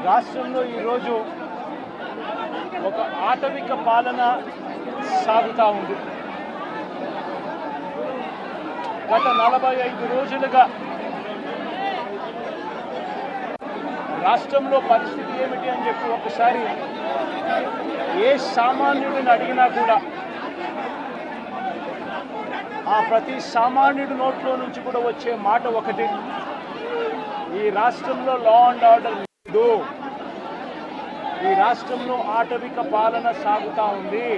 రాష్ట్రంలో ఈరోజు ఒక ఆటవిక పాలన సాగుతూ ఉంది. గత 45 రోజులుగా రాష్ట్రంలో పరిస్థితి ఏమిటి అని చెప్పి ఒకసారి ఏ సామాన్యుడిని అడిగినా కూడా ఆ ప్రతి సామాన్యుడి నోట్లో నుంచి కూడా వచ్చే మాట ఒకటి: ఈ రాష్ట్రంలో లా అండ్ ఆర్డర్ లేదు, ఈ రాష్ట్రంలో ఆటవిక పాలన సాగుతూ ఉంది,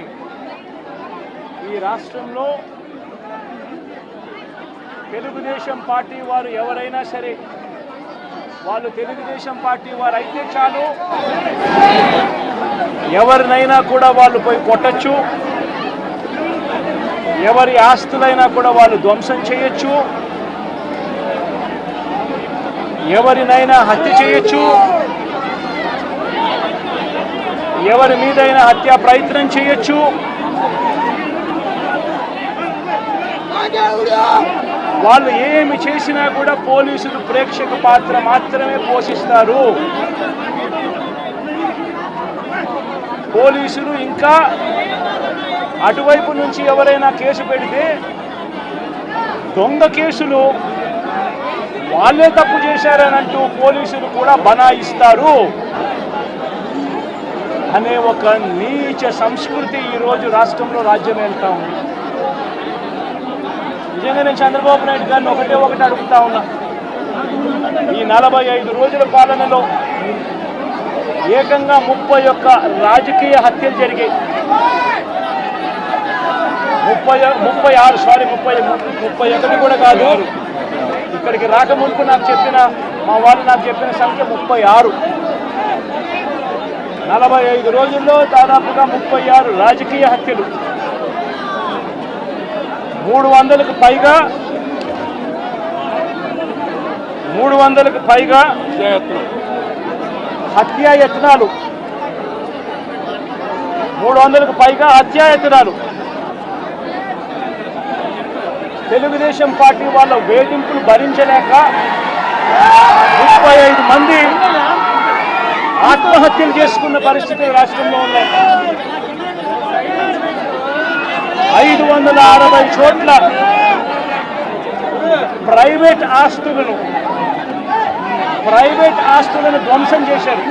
ఈ రాష్ట్రంలో తెలుగుదేశం పార్టీ వారు ఎవరైనా సరే వాళ్ళు తెలుగుదేశం పార్టీ వారు అయితే చాలు, ఎవరినైనా కూడా వాళ్ళు పోయి కొట్టచ్చు, ఎవరి ఆస్తులైనా కూడా వాళ్ళు ధ్వంసం చేయొచ్చు, ఎవరినైనా హత్య చేయొచ్చు, ఎవరి మీదైనా హత్యా ప్రయత్నం చేయొచ్చు. వాళ్ళు ఏమి చేసినా కూడా పోలీసులు ప్రేక్షక పాత్ర మాత్రమే పోషిస్తారు. పోలీసులు ఇంకా అటువైపు నుంచి ఎవరైనా కేసు పెడితే దొంగ కేసులు వాళ్ళే తప్పు చేశారనంటూ పోలీసులు కూడా బనాయిస్తారు అనే ఒక నీచ సంస్కృతి ఈరోజు రాష్ట్రంలో రాజ్యం వెళ్తా ఉంది. నిజంగా నేను చంద్రబాబు నాయుడు గారిని ఒకటి అడుగుతా ఉన్నా. ఈ 45 రోజుల పాలనలో ఏకంగా 31 రాజకీయ హత్యలు జరిగాయి. 31 కూడా కాదు, ఇక్కడికి రాకముందు మా వాళ్ళు నాకు చెప్పిన సంఖ్య 36. 45 రోజుల్లో దాదాపుగా 36 రాజకీయ హత్యలు, 300కు పైగా హత్యాయత్నాలు, 300కు పైగా హత్యాయత్నాలు. తెలుగుదేశం పార్టీ వాళ్ళ వేధింపులు భరించలేక 35 మంది ఆత్మహత్యలు చేసుకున్న పరిస్థితులు రాష్ట్రంలో ఉన్నాయి. 560 చోట్ల ప్రైవేట్ ఆస్తులను ధ్వంసం చేశారు.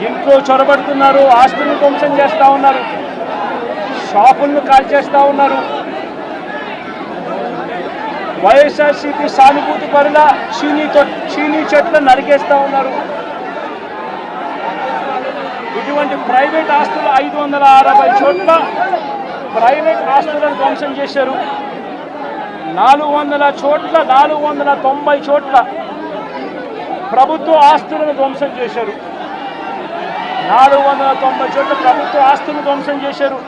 ఇంట్లో చొరబడుతున్నారు, ఆస్తులను ధ్వంసం చేస్తూ ఉన్నారు, షాపులను కాల్చేస్తూ ఉన్నారు. వైఎస్ఆర్సీపీ సానుభూతి పరుల చీనీ చెట్లను నరికేస్తూ ఉన్నారు. ఇటువంటి ప్రైవేట్ ఆస్తులు 560 చోట్ల ప్రైవేట్ ఆస్తులను ధ్వంసం చేశారు. 490 చోట్ల ప్రభుత్వ ఆస్తులను ధ్వంసం చేశారు. 490 చోట్ల ప్రభుత్వ ఆస్తులను ధ్వంసం చేశారు.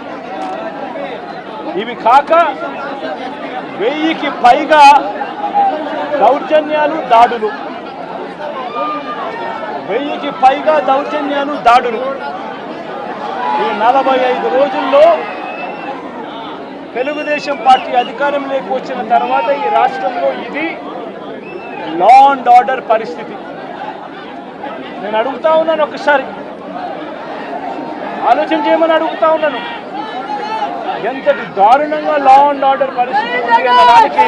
ఇవి కాక 1000కి పైగా దౌర్జన్యాలు, దాడులు. 1000కి పైగా దౌర్జన్యాలు, దాడులు. ఈ 45 రోజుల్లో తెలుగుదేశం పార్టీ అధికారంలోకి వచ్చిన తర్వాత ఈ రాష్ట్రంలో ఇది లా అండ్ ఆర్డర్ పరిస్థితి. నేను అడుగుతా ఉన్నాను, ఒకసారి ఆలోచన చేయమని అడుగుతా ఉన్నాను. ఎంతటి దారుణంగా లా అండ్ ఆర్డర్ పరిస్థితి ఉంది అన్నదానికి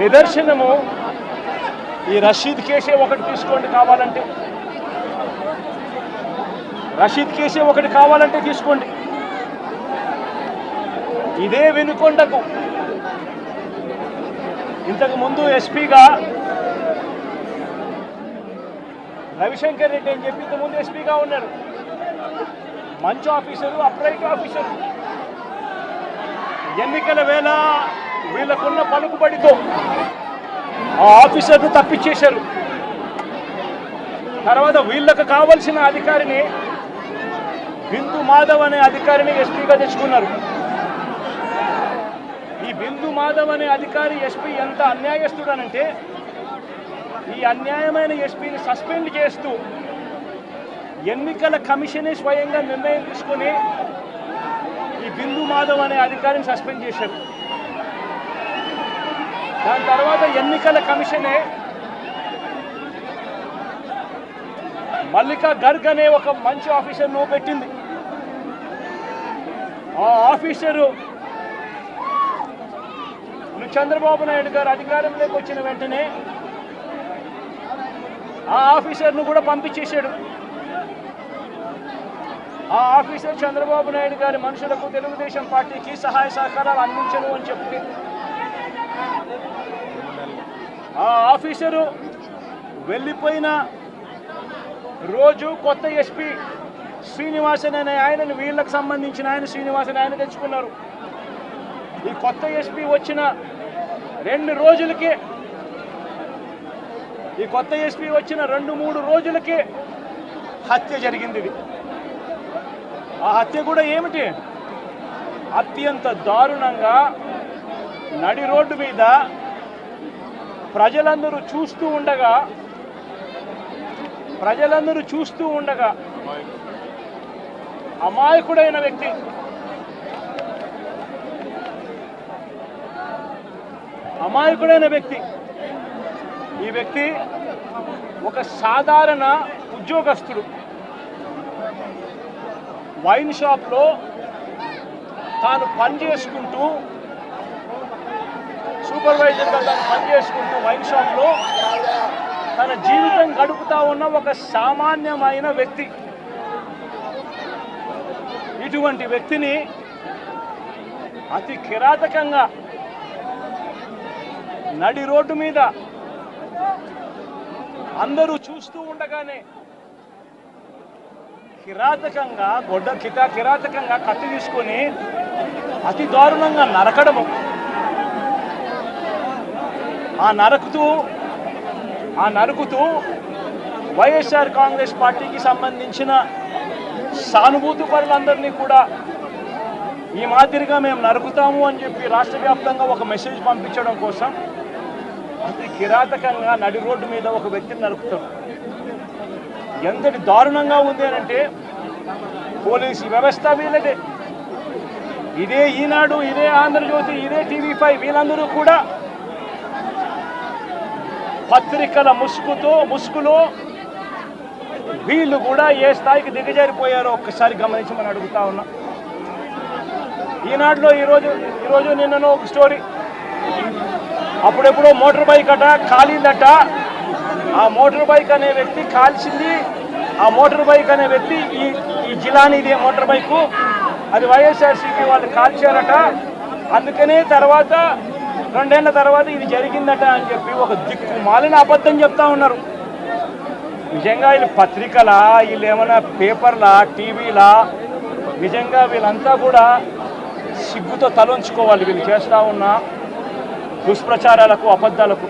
నిదర్శనము ఈ రషీద్ కేసే ఒకటి తీసుకోండి కావాలంటే. రషీద్ కేసే ఒకటి కావాలంటే తీసుకోండి. ఇదే వినుకొండకు ఇంతకుముందు ఎస్పీగా రవిశంకర్ రెడ్డి అని చెప్పి ఇంతకుముందు ఎస్పీగా ఉన్నారు. మంచి ఆఫీసరు, అప్రైట్ ఆఫీసరు. ఎన్నికల వేళ వీళ్ళకున్న పలుకుబడితో ఆ ఆఫీసర్ను తప్పించేశారు. తర్వాత వీళ్ళకు కావలసిన అధికారిని బిందు మాధవ్ అనే అధికారిని ఎస్పీగా తెచ్చుకున్నారు. ఈ బిందు మాధవ్ అనే అధికారి ఎస్పీ ఎంత అన్యాయస్తుడనంటే ఈ అన్యాయమైన ఎస్పీని సస్పెండ్ చేస్తూ ఎన్నికల కమిషనే స్వయంగా నిర్ణయం తీసుకొని ఈ బిందు మాధవ్ అనే అధికారిని సస్పెండ్ చేశారు. దాని తర్వాత ఎన్నికల కమిషనే మల్లికా గర్గ్ అనే ఒక మంచి ఆఫీసర్ను పెట్టింది. ఆ ఆఫీసరు చంద్రబాబు నాయుడు గారు అధికారంలోకి వచ్చిన వెంటనే ఆ ఆఫీసర్ను కూడా పంపించేశాడు. ఆ ఆఫీసర్ చంద్రబాబు నాయుడు గారి మనుషులకు తెలుగుదేశం పార్టీకి సహాయ సహకారాలు అందించను అని చెప్పి ఆ ఆఫీసరు వెళ్ళిపోయిన రోజు కొత్త ఎస్పీ శ్రీనివాసన్ అనే ఆయనను వీళ్ళకి సంబంధించిన ఆయన శ్రీనివాసన్ ఆయన తెచ్చుకున్నారు. ఈ కొత్త ఎస్పీ వచ్చిన 2 రోజులకే ఈ కొత్త ఎస్పీ వచ్చిన 2-3 రోజులకే హత్య జరిగింది. ఇది ఆ హత్య కూడా ఏమిటి, అత్యంత దారుణంగా నడి రోడ్డు మీద ప్రజలందరూ చూస్తూ ఉండగా అమాయకుడైన వ్యక్తి ఈ వ్యక్తి ఒక సాధారణ ఉద్యోగస్తుడు. వైన్ షాప్లో తాను పనిచేసుకుంటూ సూపర్వైజర్గా తాను పనిచేసుకుంటూ వైన్ షాప్లో తన జీవితం గడుపుతా ఉన్న ఒక సామాన్యమైన వ్యక్తి. ఇటువంటి వ్యక్తిని అతి కిరాతకంగా నడి రోడ్డు మీద అందరూ చూస్తూ ఉండగానే కిరాతకంగా కత్తి తీసుకొని అతి దారుణంగా నరకడము. ఆ నరుకుతూ వైఎస్ఆర్ కాంగ్రెస్ పార్టీకి సంబంధించిన సానుభూతి పరులందరినీ కూడా ఈ మాదిరిగా మేము నరుకుతాము అని చెప్పి రాష్ట్ర వ్యాప్తంగా ఒక మెసేజ్ పంపించడం కోసం అతి కిరాతకంగా నడి రోడ్డు మీద ఒక వ్యక్తిని నరుకుతాం. ఎంతటి దారుణంగా ఉంది అనంటే పోలీసు వ్యవస్థ వీళ్ళదే. ఇదే ఈనాడు, ఇదే ఆంధ్రజ్యోతి, ఇదే TV5 వీళ్ళందరూ కూడా పత్రికల ముసుగులో వీళ్ళు కూడా ఏ స్థాయికి దిగజారిపోయారో ఒక్కసారి గమనించమని అడుగుతా ఉన్నా. ఈనాడులో ఈరోజు నిన్ననో ఒక స్టోరీ, అప్పుడెప్పుడో మోటార్ బైక్ కాలిందట. ఆ మోటార్ బైక్ అనే వ్యక్తి కాల్చింది. ఆ మోటార్ బైక్ అనే వ్యక్తి ఈ జిలానీదే మోటార్ బైకు, అది వైఎస్ఆర్సీపీ వాళ్ళు కాల్చారట. అందుకనే 2 ఏళ్ల తర్వాత ఇది జరిగిందట అని చెప్పి ఒక దిక్కుమాలిన అబద్ధం చెప్తా ఉన్నారు. నిజంగా వీళ్ళు పత్రికలా, వీళ్ళు ఏమైనా పేపర్లా, టీవీలా? నిజంగా వీళ్ళంతా కూడా సిగ్గుతో తలొంచుకోవాలి వీళ్ళు చేస్తూ ఉన్న దుష్ప్రచారాలకు, అబద్ధాలకు.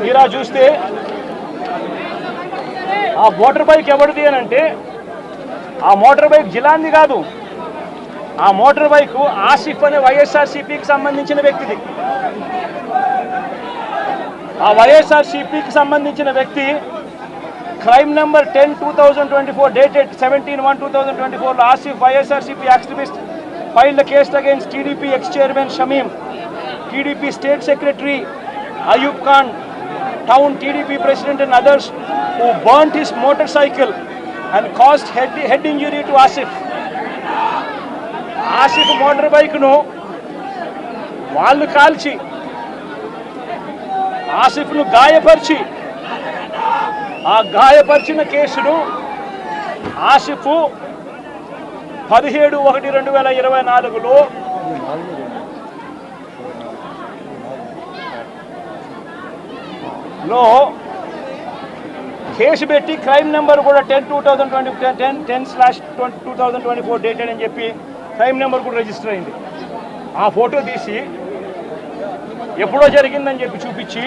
తీరా చూస్తే ఆ మోటార్ బైక్ ఎవరిది అని అంటే ఆ మోటార్ బైక్ జిలాంది కాదు. ఆ మోటార్ బైక్ ఆసిఫ్ అనే వైఎస్ఆర్సీపీకి సంబంధించిన వ్యక్తిది. ఆ వైఎస్ఆర్సీపీకి సంబంధించిన వ్యక్తి crime number 10/2024 dated 17/1/2024 Asif YSRCP activist filed a case against TDP ex-chairman Shamim, TDP state secretary Ayub Khan, town TDP president and others who burnt his motorcycle and caused head injury to Asif. Asif motorbike nu వాళ్ళు కాల్చి ఆసిఫ్ను గాయపరిచి ఆ గాయపరిచిన కేసును Asif 17/1/2024లో case పెట్టి crime number కూడా 10/2024 dated అని చెప్పి crime number కూడా register అయింది. ఆ ఫోటో తీసి ఎప్పుడో జరిగిందని చెప్పి చూపించి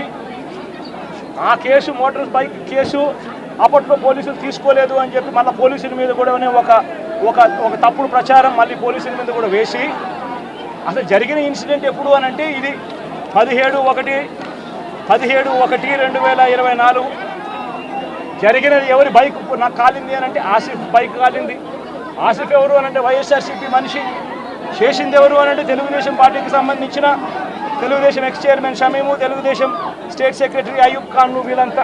ఆ కేసు మోటార్ బైక్ కేసు అప్పట్లో పోలీసులు తీసుకోలేదు అని చెప్పి మళ్ళీ పోలీసుల మీద కూడా ఒక తప్పుడు ప్రచారం మళ్ళీ పోలీసుల మీద కూడా వేసి అసలు జరిగిన ఇన్సిడెంట్ ఎప్పుడు అని అంటే ఇది 17/1/2024 జరిగినది. ఎవరి బైక్ నాకు కాలింది అని అంటే ఆసిఫ్ బైక్ కాలింది. ఆసిఫ్ ఎవరు అని అంటే వైఎస్ఆర్సీపీ మనిషి. చేసింది ఎవరు అని అంటే తెలుగుదేశం పార్టీకి సంబంధించిన Telugu Desam ex chairman Shameem, Telugu Desam state secretary Ayub ఖాన్లు వీళ్ళంతా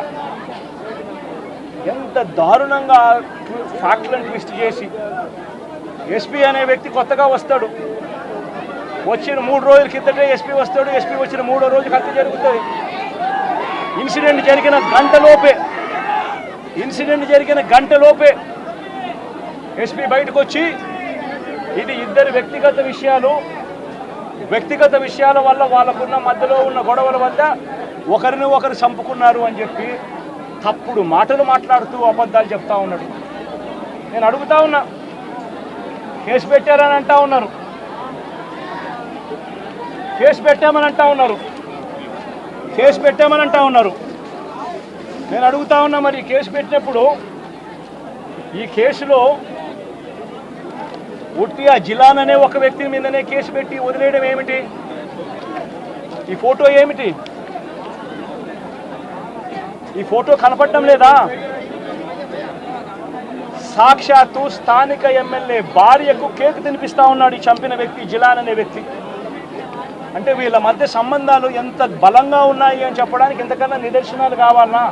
ఎంత దారుణంగా ఫ్యాక్ట్లను ట్విస్ట్ చేసి ఎస్పీ అనే వ్యక్తి కొత్తగా వస్తాడు, వచ్చిన 3 రోజుల కిందటే ఎస్పీ వస్తాడు, ఎస్పీ వచ్చిన 3వ రోజుకి హత్య జరుగుతుంది. ఇన్సిడెంట్ జరిగిన గంటలోపే ఎస్పీ బయటకు వచ్చి ఇది ఇద్దరు వ్యక్తిగత విషయాల వల్ల వాళ్ళకున్న మధ్యలో ఉన్న గొడవల వల్ల ఒకరిని ఒకరు చంపుకున్నారు అని చెప్పి తప్పుడు మాటలు మాట్లాడుతూ అబద్ధాలు చెప్తా ఉన్నాడు. నేను అడుగుతా ఉన్నా, కేసు పెట్టారని అంటా ఉన్నారు, కేసు పెట్టామని అంటా ఉన్నారు. నేను అడుగుతా ఉన్నా, మరి కేసు పెట్టినప్పుడు ఈ కేసులో ఉట్టి ఆ జిలాన్ అనే ఒక వ్యక్తి మీదనే కేసు పెట్టి వదిలేయడం ఏమిటి? ఈ ఫోటో ఏమిటి? ఈ ఫోటో కనపడడం లేదా? సాక్షాత్తు స్థానిక ఎమ్మెల్యే భార్యకు కేక్ తినిపిస్తా ఉన్నాడు ఈ చంపిన వ్యక్తి, జిలాన్ అనే వ్యక్తి. అంటే వీళ్ళ మధ్య సంబంధాలు ఎంత బలంగా ఉన్నాయి అని చెప్పడానికి ఇంతకన్నా నిదర్శనాలు కావాలన్నా?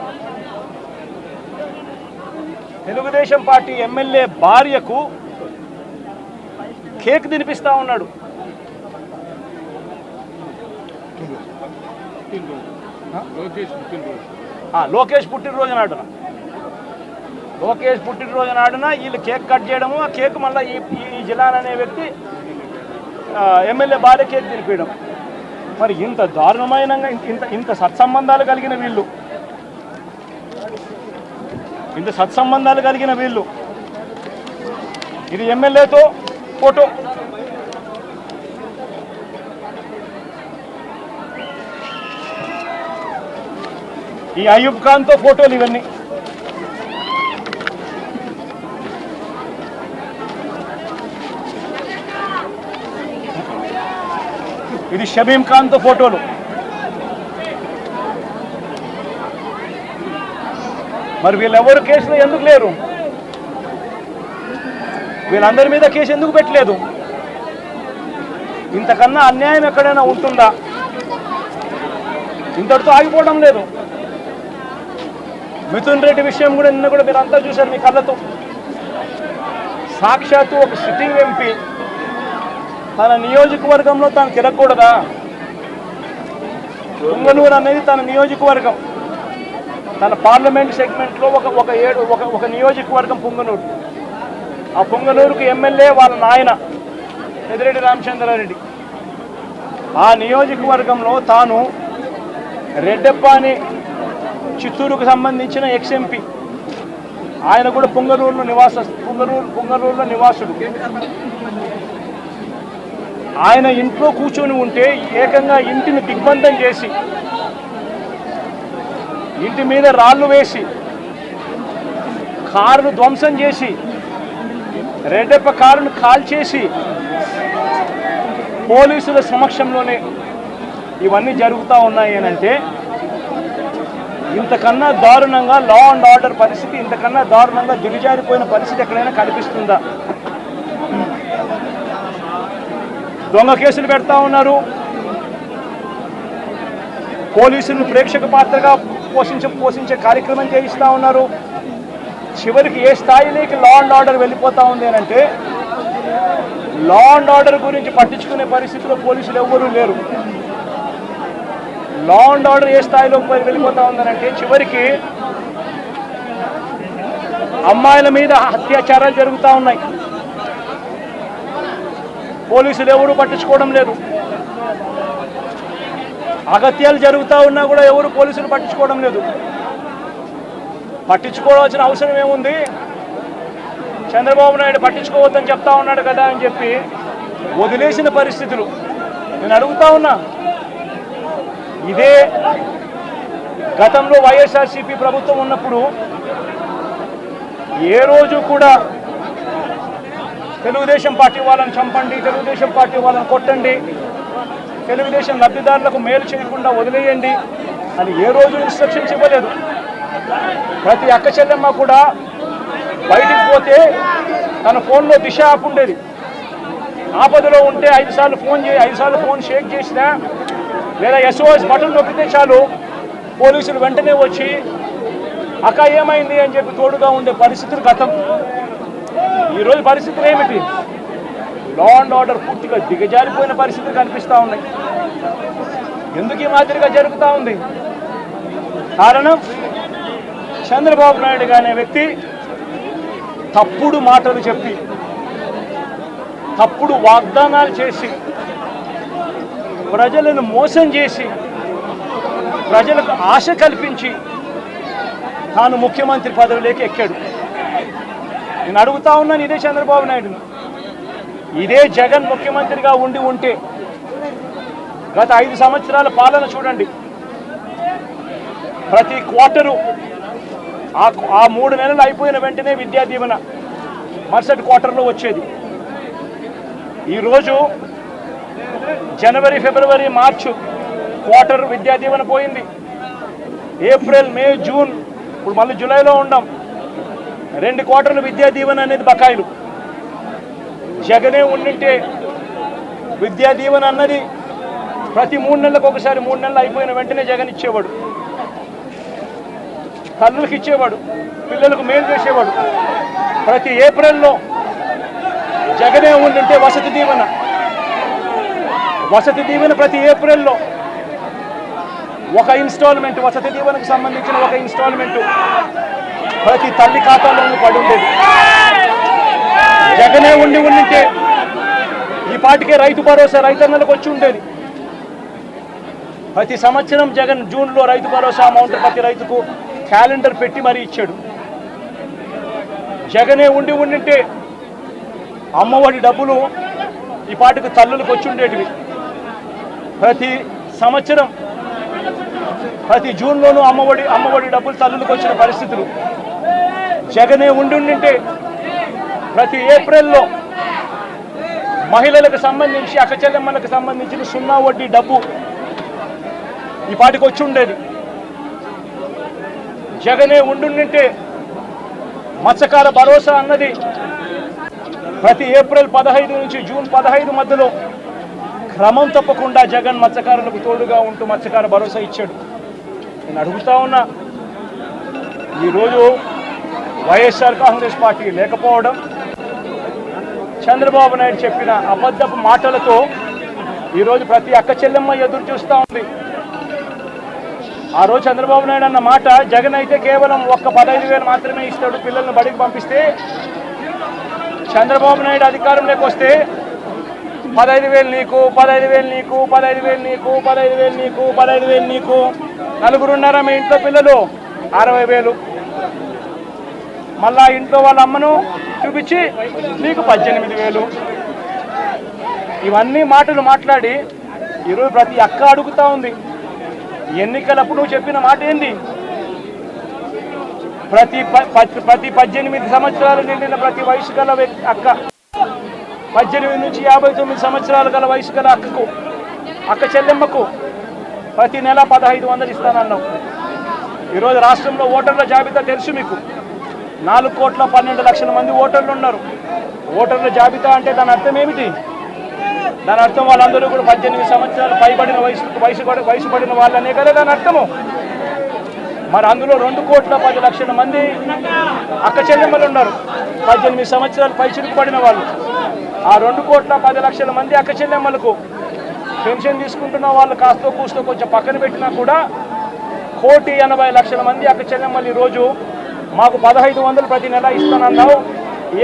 తెలుగుదేశం పార్టీ ఎమ్మెల్యే భార్యకు కేక్ తినిపిస్తా ఉన్నాడు. లోకేష్ పుట్టినరోజు నాడున వీళ్ళు కేక్ కట్ చేయడము, ఆ కేక్ మళ్ళీ ఈ జిలాన్ అనే వ్యక్తి ఎమ్మెల్యే భార్య కేక్ తినిపించడం. మరి ఇంత దారుణమైన ఇంత సత్సంబంధాలు కలిగిన వీళ్ళు, ఇది ఎమ్మెల్యేతో ఫోటో, ఈ అయూబ్ ఖాన్తో ఫోటోలు, ఇవన్నీ ఇది షబీం ఖాన్తో ఫోటోలు. మరి వీళ్ళెవరు కేసులో ఎందుకు లేరు? వీళ్ళందరి మీద కేసు ఎందుకు పెట్టలేదు? ఇంతకన్నా అన్యాయం ఎక్కడైనా ఉంటుందా? ఇంతటితో ఆగిపోవడం లేదు. మిథున్ రెడ్డి విషయం కూడా నిన్న కూడా మీరు అంతా చూశారు మీ కళ్ళతో. సాక్షాత్తు ఒక సిట్టింగ్ ఎంపీ తన నియోజకవర్గంలో తాను తిరగకూడదా? పుంగనూరు అనేది తన నియోజకవర్గం, తన పార్లమెంట్ సెగ్మెంట్లో ఒక నియోజకవర్గం పుంగనూరు. ఆ పుంగనూరుకు ఎమ్మెల్యే వాళ్ళ నాయన పెద్దిరెడ్డి రామచంద్రారెడ్డి. ఆ నియోజకవర్గంలో తాను రెడ్డెప్ప అని చిత్తూరుకు సంబంధించిన ఎక్స్ఎంపీ, ఆయన కూడా పుంగనూరులో నివాసుడు. ఆయన ఇంట్లో కూర్చొని ఉంటే ఏకంగా ఇంటిని దిగ్బంధం చేసి, ఇంటి మీద రాళ్ళు వేసి, కారును ధ్వంసం చేసి, రెడ్డెప్ప కారును కాల్చేసి పోలీసుల సమక్షంలోనే ఇవన్నీ జరుగుతూ ఉన్నాయి అని అంటే ఇంతకన్నా దారుణంగా లా అండ్ ఆర్డర్ పరిస్థితి, ఇంతకన్నా దారుణంగా దిగజారిపోయిన పరిస్థితి ఎక్కడైనా కనిపిస్తుందా? దొంగ కేసులు పెడతా ఉన్నారు, పోలీసులు ప్రేక్షక పాత్రగా పోషించే కార్యక్రమం చేయిస్తూ ఉన్నారు. చివరికి ఏ స్థాయిలోకి లా అండ్ ఆర్డర్ వెళ్ళిపోతా ఉంది అని అంటే లా అండ్ ఆర్డర్ గురించి పట్టించుకునే పరిస్థితిలో పోలీసులు ఎవ్వరూ లేరు. లా అండ్ ఆర్డర్ ఏ స్థాయిలో వెళ్ళిపోతా ఉందనంటే చివరికి అమ్మాయిల మీద అత్యాచారాలు జరుగుతూ ఉన్నాయి, పోలీసులు ఎవరు పట్టించుకోవడం లేదు. అగత్యాలు జరుగుతూ ఉన్నా కూడా ఎవరు పోలీసులు పట్టించుకోవడం లేదు. పట్టించుకోవాల్సిన అవసరం ఏముంది? చంద్రబాబు నాయుడు పట్టించుకోవద్దని చెప్తా ఉన్నాడు కదా అని చెప్పి వదిలేసిన పరిస్థితులు. నేను అడుగుతా ఉన్నా, ఇదే గతంలో వైఎస్ఆర్సీపీ ప్రభుత్వం ఉన్నప్పుడు ఏ రోజు కూడా తెలుగుదేశం పార్టీ వాళ్ళని చంపండి, తెలుగుదేశం పార్టీ వాళ్ళని కొట్టండి, తెలుగుదేశం లబ్ధిదారులకు మేలు చేయకుండా వదిలేయండి అని ఏ రోజు ఇన్స్ట్రక్షన్స్ ఇవ్వలేదు. ప్రతి అక్క చెల్లెమ్మ కూడా బయటికి పోతే తన ఫోన్లో దిశ యాప్ ఉండేది. ఆపదలో ఉంటే 5 సార్లు ఫోన్ షేక్ చేసినా లేదా SOS బటన్ నొక్కితే చాలు పోలీసులు వెంటనే వచ్చి అక్క ఏమైంది అని చెప్పి తోడుగా ఉండే పరిస్థితులు గతం. ఈరోజు పరిస్థితులు ఏమిటి? లా అండ్ ఆర్డర్ పూర్తిగా దిగజారిపోయిన పరిస్థితులు కనిపిస్తూ ఉన్నాయి. ఎందుకు ఈ మాదిరిగా జరుగుతూ ఉంది? కారణం చంద్రబాబు నాయుడు అనే వ్యక్తి తప్పుడు మాటలు చెప్పి, తప్పుడు వాగ్దానాలు చేసి, ప్రజలను మోసం చేసి, ప్రజలకు ఆశ కల్పించి తాను ముఖ్యమంత్రి పదవిలోకి ఎక్కాడు. నేను అడుగుతా ఉన్నాను ఇదే చంద్రబాబు నాయుడును, ఇదే జగన్ ముఖ్యమంత్రిగా ఉంటే గత 5 సంవత్సరాల పాలన చూడండి. ప్రతి క్వార్టరు ఆ 3 నెలలు అయిపోయిన వెంటనే విద్యా దీవెన మరుసటి క్వార్టర్లో వచ్చేది. ఈరోజు జనవరి, ఫిబ్రవరి, మార్చు క్వార్టర్ విద్యా దీవెన పోయింది. ఏప్రిల్, మే, జూన్, ఇప్పుడు మళ్ళీ జూలైలో ఉన్నాం. 2 క్వార్టర్లు విద్యా దీవెన అనేది బకాయిలు. జగనే ఉండింటే విద్యా దీవెన అన్నది ప్రతి 3 నెలలకు ఒకసారి, 3 నెలలు అయిపోయిన వెంటనే జగన్ ఇచ్చేవాడు. తల్లులకు ఇచ్చేవాడు, పిల్లలకు మేలు చేసేవాడు. ప్రతి ఏప్రిల్లో జగనే ఉండింటే వసతి దీవెన ప్రతి ఏప్రిల్లో ఒక ఇన్స్టాల్మెంట్, వసతి దీవెనకు సంబంధించిన ఒక ఇన్స్టాల్మెంట్ ప్రతి తల్లి ఖాతాలో పడి ఉండేది. జగనే ఉండింటే ఈ పాటికే రైతు భరోసా రైతన్నలకు వచ్చి ఉండేది. ప్రతి సంవత్సరం జగన్ జూన్లో రైతు భరోసా అమౌంట్ ప్రతి రైతుకు క్యాలెండర్ పెట్టి మరీ ఇచ్చాడు. జగనే ఉండింటే అమ్మఒడి డబ్బులు ఈ పాటికి తల్లులకు వచ్చి ఉండేటివి. ప్రతి సంవత్సరం ప్రతి జూన్లోనూ అమ్మఒడి డబ్బులు తల్లులకు వచ్చిన పరిస్థితులు. జగనే ఉండింటే ప్రతి ఏప్రిల్లో మహిళలకు సంబంధించి, అక్కచెల్లెమ్మలకు సంబంధించిన 0 వడ్డీ డబ్బు ఈ పాటికి వచ్చి ఉండేది. జగనే ఉండింటే మత్స్యకార భరోసా అన్నది ప్రతి ఏప్రిల్ 15 నుంచి జూన్ 15 మధ్యలో క్రమం తప్పకుండా జగన్ మత్స్యకారులకు తోడుగా ఉంటూ మత్స్యకార భరోసా ఇచ్చాడు. నేను అడుగుతా ఉన్నా, ఈరోజు వైఎస్ఆర్ కాంగ్రెస్ పార్టీ లేకపోవడం, చంద్రబాబు నాయుడు చెప్పిన అబద్ధపు మాటలతో ఈరోజు ప్రతి అక్క చెల్లెమ్మ ఎదురు చూస్తూ ఉంది. ఆ రోజు చంద్రబాబు నాయుడు అన్న మాట, జగన్ అయితే కేవలం 15,000 మాత్రమే ఇస్తాడు పిల్లల్ని బడికి పంపిస్తే, చంద్రబాబు నాయుడు అధికారంలోకి వస్తే 15,000 నీకు, 15,000 నీకు, 15,000 నీకు, 15,000 నీకు, 15,000 నీకు, నలుగురున్నారా మీ ఇంట్లో పిల్లలు 60,000, మళ్ళా ఇంట్లో వాళ్ళ అమ్మను చూపించి నీకు 18,000. ఇవన్నీ మాటలు మాట్లాడి ఈరోజు ప్రతి అక్క అడుగుతూ ఉంది, ఎన్నికలప్పుడు నువ్వు చెప్పిన మాట ఏంది? ప్రతి 18 సంవత్సరాలు నిండిన ప్రతి వయసు గల అక్క, 18 నుంచి 59 సంవత్సరాలు గల వయసు గల అక్క చెల్లెమ్మకు ప్రతి నెల 1,500 ఇస్తానన్నావు. ఈరోజు రాష్ట్రంలో ఓటర్ల జాబితా తెలుసు మీకు. 4,12,00,000 మంది ఓటర్లు ఉన్నారు. ఓటర్ల జాబితా అంటే దాని అర్థం ఏమిటి? దాని అర్థం వాళ్ళందరూ కూడా 18 సంవత్సరాలు పైబడిన వయసు పడిన వాళ్ళనే కదా దాని అర్థము. మరి అందులో 2,10,00,000 మంది అక్క చెల్లెమ్మలు ఉన్నారు, 18 సంవత్సరాలు పైచిలుకు పడిన వాళ్ళు. ఆ 2,10,00,000 మంది అక్క చెల్లెమ్మలకు పెన్షన్ తీసుకుంటున్న వాళ్ళు కాస్తో కూస్తో కొంచెం పక్కన పెట్టినా కూడా 1,80,00,000 మంది అక్క చెల్లెమ్మలు ఈరోజు మాకు 1,500 ప్రతి నెల ఇస్తానన్నావు,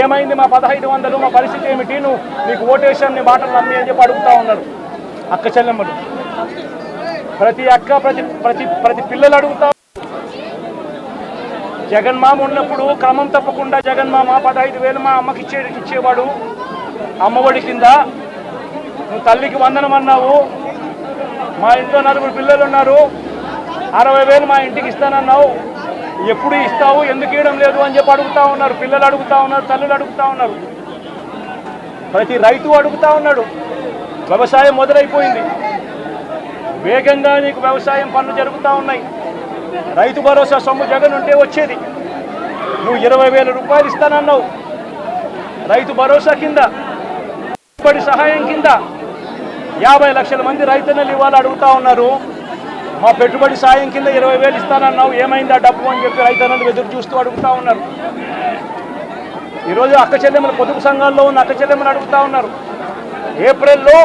ఏమైంది మా 1,500, మా పరిస్థితి ఏమిటి, నీకు ఓటేషన్ నీ మాటలు నమ్మి అని చెప్పి అడుగుతూ ఉన్నారు అక్క చెల్లెమ్మలు. ప్రతి అక్క ప్రతి పిల్లలు అడుగుతా. జగన్మామ ఉన్నప్పుడు క్రమం తప్పకుండా జగన్మామ 15,000 మా అమ్మకి ఇచ్చేవాడు అమ్మఒడి కింద. నువ్వు తల్లికి వందనం అన్నావు, మా ఇంట్లో 4 పిల్లలు ఉన్నారు, 60,000 మా ఇంటికి ఇస్తానన్నావు, ఎప్పుడు ఇస్తావు, ఎందుకు ఇవ్వడం లేదు అని చెప్పి అడుగుతూ ఉన్నారు. పిల్లలు అడుగుతూ ఉన్నారు, తల్లులు అడుగుతూ ఉన్నారు, ప్రతి రైతు అడుగుతూ ఉన్నాడు. వ్యవసాయం మొదలైపోయింది, వేగంగా నీకు వ్యవసాయం పనులు జరుగుతూ ఉన్నాయి. రైతు భరోసా సొమ్ము జగన్ ఉంటే వచ్చేది. నువ్వు 20,000 రూపాయలు ఇస్తానన్నావు. రైతు భరోసా కింద, పెట్టుబడి సహాయం కింద 50 లక్షల మంది రైతన్నలు ఇవాళ అడుగుతూ ఉన్నారు. మా పెట్టుబడి సాయం కింద 20,000 ఇస్తానన్నావు, ఏమైంది ఆ డబ్బు అని చెప్పి రైతన్నలు ఎదురు చూస్తూ అడుగుతూ ఉన్నారు. ఈరోజు అక్క చెల్లెమ్మలు పొదుపు సంఘాల్లో ఉన్న అక్క చెల్లెమ్మలు అడుగుతూ ఉన్నారు. ఏప్రిల్లో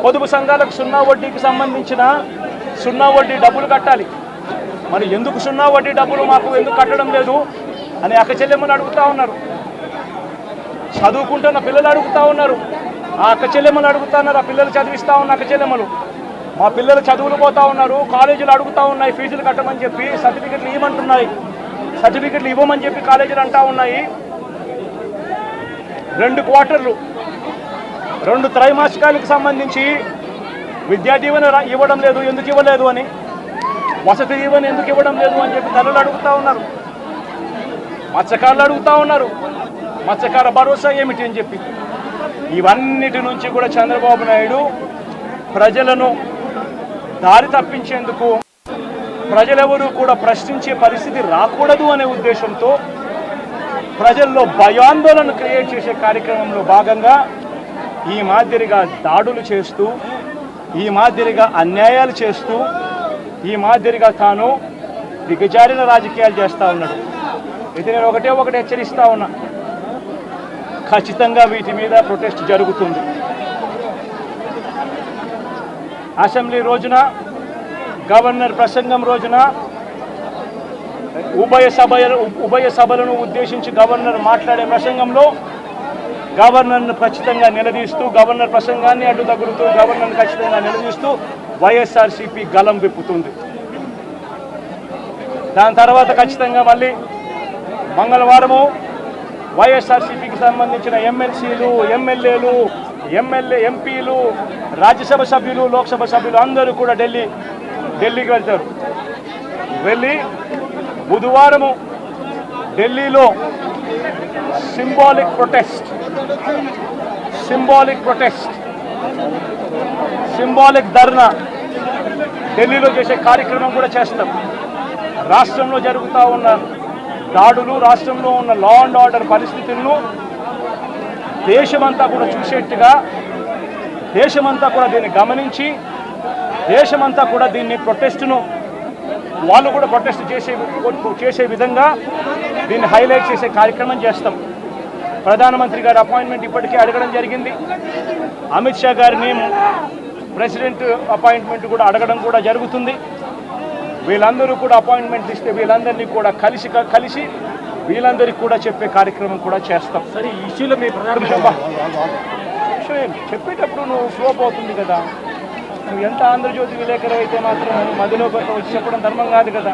పొదుపు సంఘాలకు 0 వడ్డీకి సంబంధించిన 0 వడ్డీ డబ్బులు కట్టాలి. మరి ఎందుకు 0 వడ్డీ డబ్బులు మాకు ఎందుకు కట్టడం లేదు అని అక్క చెల్లెమ్మలు అడుగుతూ ఉన్నారు. చదువుకుంటున్న పిల్లలు అడుగుతూ ఉన్నారు. ఆ అక్క చెల్లెమ్మలు అడుగుతూ ఉన్నారు. ఆ పిల్లలు చదివిస్తూ ఉన్న అక్క చెల్లెమ్మలు, మా పిల్లలు చదువులు పోతూ ఉన్నారు, కాలేజీలు అడుగుతూ ఉన్నాయి ఫీజులు కట్టమని చెప్పి, సర్టిఫికెట్లు ఇవ్వమంటున్నాయి, సర్టిఫికెట్లు ఇవ్వమని చెప్పి కాలేజీలు అంటూ ఉన్నాయి. 2 క్వార్టర్లు 2 త్రైమాసికాలకు సంబంధించి విద్యా దీవెన ఇవ్వడం లేదు, ఎందుకు ఇవ్వలేదు అని, వసతి దీవెన ఎందుకు ఇవ్వడం లేదు అని చెప్పి తల్లులు అడుగుతూ ఉన్నారు. మత్స్యకారులు అడుగుతూ ఉన్నారు, మత్స్యకార భరోసా ఏమిటి అని చెప్పి. ఇవన్నిటి నుంచి కూడా చంద్రబాబు నాయుడు ప్రజలను దారి తప్పించేందుకు, ప్రజలెవరూ కూడా ప్రశ్నించే పరిస్థితి రాకూడదు అనే ఉద్దేశంతో ప్రజల్లో భయాందోళన క్రియేట్ చేసే కార్యక్రమంలో భాగంగా ఈ మాదిరిగా దాడులు చేస్తూ, ఈ మాదిరిగా అన్యాయాలు చేస్తూ, ఈ మాదిరిగా తాను దిగజారిన రాజకీయాలు చేస్తూ ఉన్నాడు. అయితే నేను ఒకటే హెచ్చరిస్తూ ఉన్నా, ఖచ్చితంగా వీటి మీద ప్రొటెస్ట్ జరుగుతుంది. అసెంబ్లీ రోజున, గవర్నర్ ప్రసంగం రోజున ఉభయ సభలను ఉద్దేశించి గవర్నర్ మాట్లాడే ప్రసంగంలో గవర్నర్ను ఖచ్చితంగా నిలదీస్తూ, గవర్నర్ ప్రసంగాన్ని అడ్డు తగులుతూ గవర్నర్ను ఖచ్చితంగా నిలదీస్తూ వైఎస్ఆర్సీపీ గలం విప్పుతుంది. దాని తర్వాత ఖచ్చితంగా మళ్ళీ మంగళవారము వైఎస్ఆర్సీపీకి సంబంధించిన ఎమ్మెల్సీలు, ఎమ్మెల్యేలు, ఎంపీలు, రాజ్యసభ సభ్యులు, లోక్సభ సభ్యులు అందరూ కూడా ఢిల్లీకి వెళ్తారు. వెళ్ళి బుధవారము ఢిల్లీలో సింబాలిక్ ధర్నా ఢిల్లీలో చేసే కార్యక్రమం కూడా చేస్తాం. రాష్ట్రంలో జరుగుతూ ఉన్న దాడులు, రాష్ట్రంలో ఉన్న లా అండ్ ఆర్డర్ పరిస్థితులను దేశమంతా కూడా చూసేట్టుగా, దేశమంతా కూడా దీన్ని గమనించి, దేశమంతా కూడా దీన్ని ప్రొటెస్ట్ను వాళ్ళు కూడా ప్రొటెస్ట్ చేసే విధంగా దీన్ని హైలైట్ చేసే కార్యక్రమం చేస్తాం. ప్రధానమంత్రి గారి అపాయింట్మెంట్ ఇప్పటికే అడగడం జరిగింది. అమిత్ షా గారిని ప్రెసిడెంట్ అపాయింట్మెంట్ కూడా అడగడం కూడా జరుగుతుంది. వీళ్ళందరూ కూడా అపాయింట్మెంట్ ఇస్తే వీళ్ళందరినీ కూడా కలిసి వీళ్ళందరికీ కూడా చెప్పే కార్యక్రమం కూడా చేస్తాం. సరే, ఈ ఇష్యూలో మీ చెప్పేటప్పుడు నువ్వు ఫ్లో అవుతుంది కదా. నువ్వు ఎంత ఆంధ్రజ్యోతి విలేకరు అయితే మాత్రం మధ్యలో వచ్చి చెప్పడం ధర్మం కాదు కదా.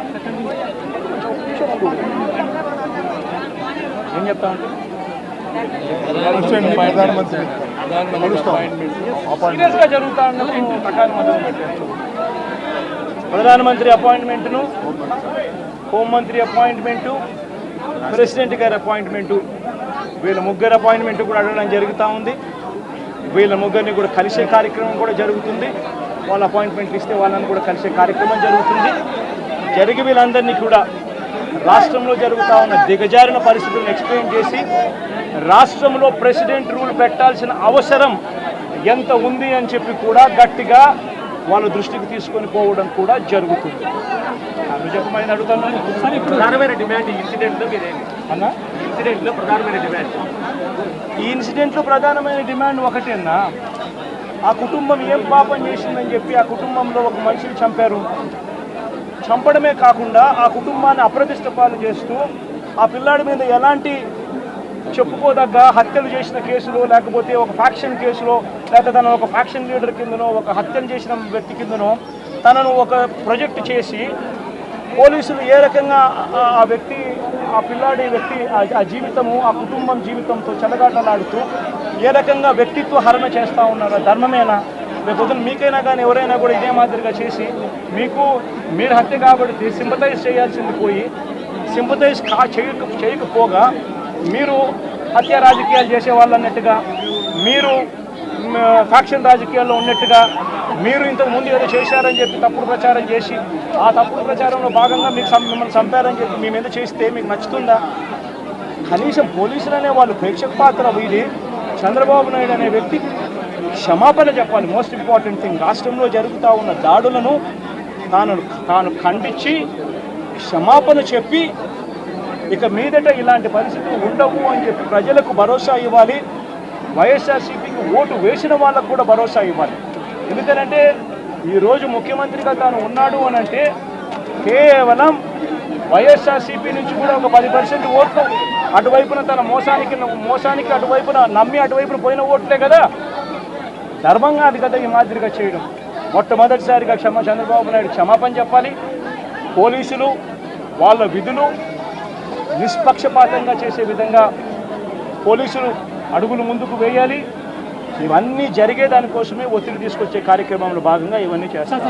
ఏం చెప్తామంటే సీరియస్గా జరుగుతా ఉన్నప్పుడు ప్రకారం పెట్టారు. ప్రధానమంత్రి అపాయింట్మెంట్ను, హోంమంత్రి అపాయింట్మెంటు, ప్రెసిడెంట్ గారి అపాయింట్మెంటు, వీళ్ళ ముగ్గురు అపాయింట్మెంట్ కూడా అడగడం జరుగుతూ ఉంది. వీళ్ళ ముగ్గురిని కూడా కలిసే కార్యక్రమం కూడా జరుగుతుంది. వాళ్ళ అపాయింట్మెంట్లు ఇస్తే వాళ్ళని కూడా కలిసే కార్యక్రమం జరుగుతుంది. జరిగి వీళ్ళందరినీ కూడా రాష్ట్రంలో జరుగుతూ ఉన్న దిగజారిన పరిస్థితులను ఎక్స్ప్లెయిన్ చేసి, రాష్ట్రంలో ప్రెసిడెంట్ రూల్ పెట్టాల్సిన అవసరం ఎంత ఉంది అని చెప్పి కూడా గట్టిగా వాళ్ళ దృష్టికి తీసుకొని పోవడం కూడా జరుగుతుంది. చెప్పమని అడుగుతున్నాను. ప్రధానమైన డిమాండ్ ఈ ఇన్సిడెంట్లో మీరేమి అన్నా? ఇన్సిడెంట్లో ప్రధానమైన డిమాండ్, ఈ ఇన్సిడెంట్లో ప్రధానమైన డిమాండ్ ఒకటేనా, ఆ కుటుంబం ఏం పాపం చేసిందని చెప్పి ఆ కుటుంబంలో ఒక మనిషిని చంపారు. చంపడమే కాకుండా ఆ కుటుంబాన్ని అప్రతిష్ట పాలు చేస్తూ, ఆ పిల్లాడి మీద ఎలాంటి చెప్పుకోదగ్గ హత్యలు చేసిన కేసులో, లేకపోతే ఒక ఫ్యాక్షన్ కేసులో, లేకపోతే తను ఒక ఫ్యాక్షన్ లీడర్ కిందనో, ఒక హత్యలు చేసిన వ్యక్తి కిందనో తనను ఒక ప్రొజెక్ట్ చేసి పోలీసులు ఏ రకంగా ఆ వ్యక్తి, ఆ పిల్లాడి వ్యక్తి ఆ జీవితము, ఆ కుటుంబం జీవితంతో చెలగాటలాడుతూ ఏ రకంగా వ్యక్తిత్వ హరణ చేస్తూ ఉన్నారో ధర్మమేనా? రేపొద్దున మీకైనా కానీ ఎవరైనా కూడా ఇదే మాదిరిగా చేసి మీరు హత్య కాబట్టి సింపతైజ్ చేయాల్సింది పోయి సింపతైజ్ చేయకపోగా మీరు హత్య రాజకీయాలు చేసే వాళ్ళు అన్నట్టుగా, మీరు ఫ్యాక్షన్ రాజకీయాల్లో ఉన్నట్టుగా, మీరు ఇంతకుముందు ఏదో చేశారని చెప్పి తప్పుడు ప్రచారం చేసి ఆ తప్పుడు ప్రచారంలో భాగంగా మిమ్మల్ని చంపారని చెప్పి మీ మీద చేస్తే మీకు నచ్చుతుందా? కనీసం పోలీసులు అనే వాళ్ళు ప్రేక్షక పాత్ర వీడి చంద్రబాబు నాయుడు అనే వ్యక్తి క్షమాపణ చెప్పాలి. మోస్ట్ ఇంపార్టెంట్ థింగ్, రాష్ట్రంలో జరుగుతూ ఉన్న దాడులను తాను ఖండించి క్షమాపణ చెప్పి ఇక మీదట ఇలాంటి పరిస్థితులు ఉండవు అని చెప్పి ప్రజలకు భరోసా ఇవ్వాలి. వైఎస్ఆర్సీపీకి ఓటు వేసిన వాళ్ళకు కూడా భరోసా ఇవ్వాలి. ఎందుకంటే ఈరోజు ముఖ్యమంత్రిగా తాను ఉన్నాడు అని అంటే కేవలం వైఎస్ఆర్సీపీ నుంచి కూడా ఒక 10% ఓట్లు అటువైపున తన మోసానికి అటువైపున నమ్మి అటువైపున పోయిన ఓట్లే కదా. ధర్మంగా అది కదా ఈ మాదిరిగా చేయడం. మొట్టమొదటిసారిగా చంద్రబాబు నాయుడు క్షమాపణ చెప్పాలి. పోలీసులు వాళ్ళ విధులు నిష్పక్షపాతంగా చేసే విధంగా పోలీసులు అడుగులు ముందుకు వేయాలి. ఇవన్నీ జరిగే దానికోసమే ఒత్తిడి తీసుకొచ్చే కార్యక్రమంలో భాగంగా ఇవన్నీ చేస్తారు.